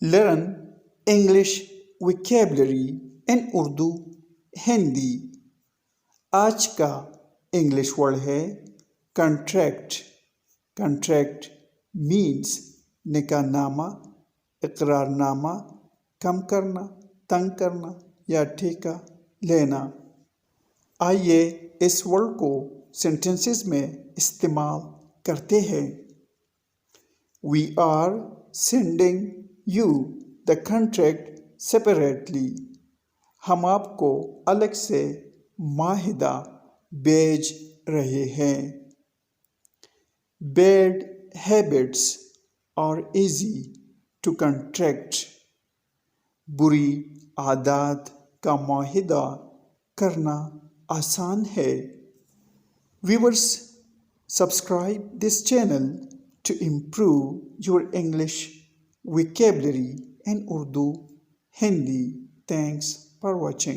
Learn English vocabulary in Urdu Hindi. आज का English word है कंट्रैक्ट। कंट्रैक्ट मीन्स निकाहनामा, इकरारनामा, कम करना, तंग करना या ठेका लेना। आइए इस वर्ड को सेंटेंसेस में इस्तेमाल करते हैं। We are sending you the contract separately. हम आपको अलग से माहिदा भेज रहे हैं। Bad habits are easy to contract. बुरी आदत का माहिदा करना आसान है। Viewers, subscribe this channel to improve your English vocabulary in Urdu Hindi. Thanks for watching.